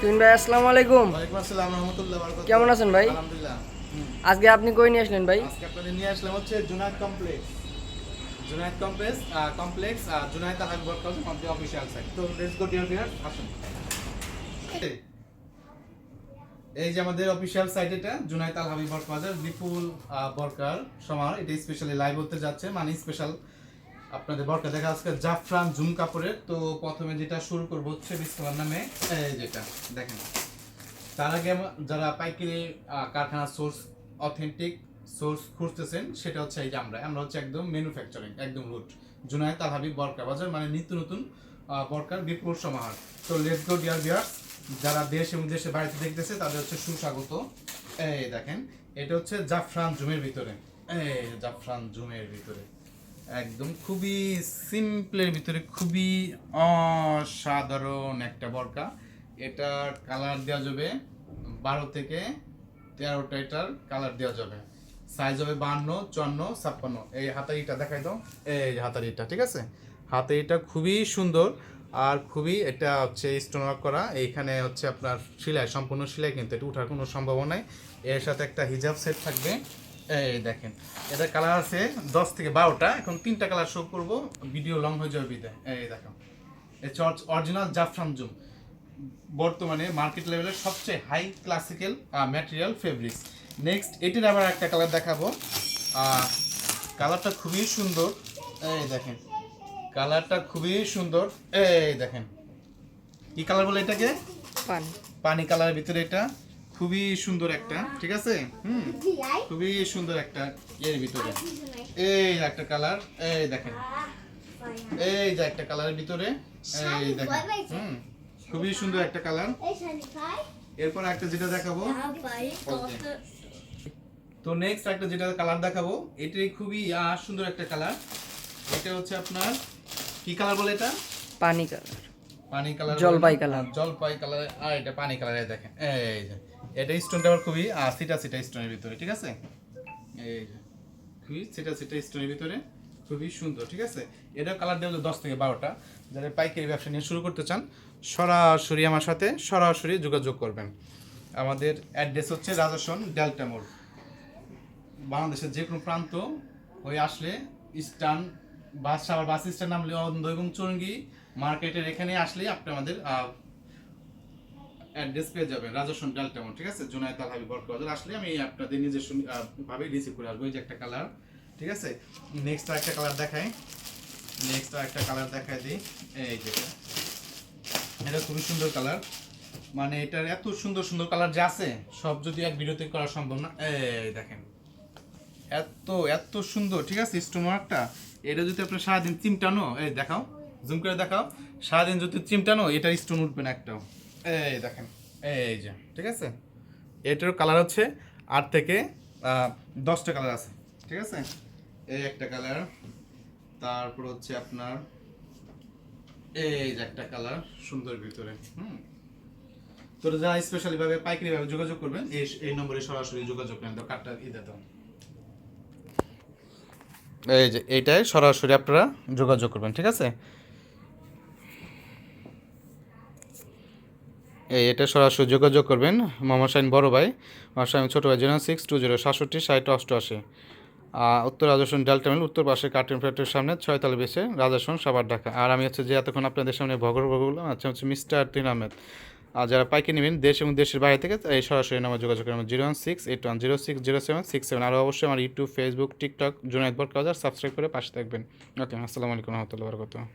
তুমিন ভাই আসসালামু আলাইকুম। ওয়ালাইকুম আসসালাম রাহমাতুল্লাহি ওয়া বারাকাতুহু। কেমন আছেন ভাই? আলহামদুলিল্লাহ। আজকে আপনি কই নিয়ে আসলেন ভাই? আজকে আপনাদের নিয়ে আসলাম হচ্ছে জুনায়েদ কমপ্লেক্স। জুনায়েদ কমপ্লেক্স জুনায়েদ আল হাবিব ওয়ার্কশপ আমাদের অফিশিয়াল সাইট। তো লেটস গো ডিয়ার ভিউয়ার, আসুন। এই যে আমাদের অফিশিয়াল সাইট, এটা জুনায়েদ আল হাবিব ওয়ার্ক বাজার বিপুল বরকার সমার। এটা স্পেশালি লাইভ হতে যাচ্ছে, মানে স্পেশাল আপনাদের বরকা দেখা আজকে জাফরান জুম কাপড়ের। তো প্রথমে যেটা শুরু করবো হচ্ছে বিসমিল্লাহর নামে। এই যেটা দেখেন, তার আগে যারা পাইকারি কারখানা সোর্স, অথেন্টিক সোর্স খুঁজতেছেন, সেটা হচ্ছে এই যে আমরা হচ্ছে একদম ম্যানুফ্যাকচারিং, একদম রুট জুনায়েদ আল হাবিব বরকা বাজার, মানে নিত্য নতুন বরকার বিপুল সমাহার। তো লেটস গো ডিয়ার ভিউয়ার্স, যারা দেশ এবং দেশের বাড়িতে দেখতেছে তাদের হচ্ছে সুস্বাগত। এই দেখেন, এটা হচ্ছে জাফরান জুমের ভিতরে। এই জাফরান জুমের ভিতরে একদম খুবই সিম্পলের ভিতরে খুবই অসাধারণ একটা বরকা। এটার কালার দেওয়া যাবে 12 থেকে 13টা, এটার কালার দেওয়া যাবে। সাইজ হবে 52, 54, 56। এই হাতারিটা দেখাই দাও। এই যে হাতারিটা, ঠিক আছে। হাতারিটা খুবই সুন্দর আর খুবই, এটা হচ্ছে স্টোন ওয়ার্ক করা। এইখানে হচ্ছে আপনার সেলাই, সম্পূর্ণ সেলাই, কিন্তু এটা উঠার কোনো সম্ভাবনা নাই। এর সাথে একটা হিজাব সেট থাকবে। এই দেখেন, এটা কালার আছে 10 থেকে 12টা। এখন 3টা কালার শো করব, ভিডিও লং হয়ে যাবে বিদায়। এই দেখো, এটা অরিজিনাল জাফরান জুম, বর্তমানে মার্কেট লেভেলের সবচেয়ে high classical material fabrics. Next এটির আবার একটা কালার দেখাবো। কালারটা খুবই সুন্দর। এই দেখেন, কালারটা খুবই সুন্দর। এই দেখেন, কি কালার বলে এটাকে? পানি। পানি কালারের ভিতরে এটা খুবই সুন্দর একটা, ঠিক আছে। খুবই সুন্দর একটা এর ভিতরে। এই একটা কালার, এই দেখেন, এই যে একটা কালারের ভিতরে, এই দেখেন। খুবই সুন্দর একটা কালার। এরপর একটা যেটা দেখাবো, তো নেক্সট একটা যেটা কালার দেখাবো, এটাই খুবই সুন্দর একটা কালার। এটা হচ্ছে আপনার কি কালার বলে এটা? পানি কালার। পানি কালার, জলপাই কালার। জলপাই কালার। আর এটা পানি কালারে দেখেন। এই যে এটা স্টোনটা আবার খুবই সিটা সিটা স্টোনের ভিতরে, ঠিক আছে। এই যে খুবই সিটা সিটা স্টোনের ভিতরে, খুবই সুন্দর, ঠিক আছে। এটা কালার দেওয়া 10 থেকে 12টা। যারা পাইকারি ব্যবসা নিয়ে শুরু করতে চান, সরাসরি আমার সাথে সরাসরি যোগাযোগ করবেন। আমাদের অ্যাড্রেস হচ্ছে রাজাসন ডেল্টা মোড়। বাংলাদেশের যে কোনো প্রান্ত হয়ে আসলে স্টান বাস স্ট্যান্ড নামলে অন্ধ এবং চুরঙ্গি মার্কেটের এখানে আসলে আপনি আমাদের অ্যাড্রেস পেয়ে যাবেন, রাজাসন ডেল্টা মোড়, ঠিক আছে। জুনায়েদ আল হাবিব বরকা বাজার আসলে আমি আপনাদের নিজস্ব ভাবে রিসিভ করে আসবো। এই যে একটা কালার, ঠিক আছে। নেক্সট একটা কালার দেখাই, দিই। এই যে এটা খুবই সুন্দর কালার, মানে এটার এত সুন্দর সুন্দর কালার যে আছে, সব যদি এক ভিডিওতে করা সম্ভব না। এই দেখেন, এত এত সুন্দর, ঠিক আছে। স্টোন ওয়ার্কটা, এটা যদি আপনার সারাদিন চিমটানো, এই দেখাও, জুম করে দেখাও, সারাদিন যদি চিমটানো, এটার স্টোন উঠবে না একটাও। এই দেখেন, এই যে, ঠিক আছে। এটার কালার হচ্ছে 8 থেকে 10টা কালার আছে, ঠিক আছে। এই একটা কালার, তারপর হচ্ছে আপনার এই যে একটা কালার সুন্দর ভিতরে। তো যারা স্পেশালি ভাবে পাইকারি ভাবে যোগাযোগ করবেন, এই নম্বরে সরাসরি যোগাযোগ করেন। দাও কার্ডটা দাও। এই যে এইটাই সরাসরি আপনারা যোগাযোগ করবেন, ঠিক আছে। এটা সরাসরি যোগাযোগ করবেন। মোহাম্মদ শাহিন বড় ভাই, আমার স্বামী ছোটো ভাই, 0620 67 60 88। উত্তর রাজাসন ডেল্টা মিল, উত্তর পাশে কার্টুন ফ্যাক্টরির সামনে 6তলা বেসে, রাজাসন সাভার, ঢাকা। আর আমি হচ্ছে যে এতক্ষণ আপনাদের সামনে বললাম, আচ্ছা হচ্ছে মিস্টার তিন আহমেদ। আর যারা পাইকারি নেবেন দেশ এবং দেশের বাইরে থেকে, এই সরাসরি নামে যোগাযোগ করেন 01681060767। আর অবশ্যই আমার ইউটিউব, ফেসবুক, টিকটক জুনায়েদ বরকা বাজার সাবস্ক্রাইব করে পাশে থাকবেন। ওকে, আসসালামু আলাইকুম রহমতুল্লাহ বরকাতুহু।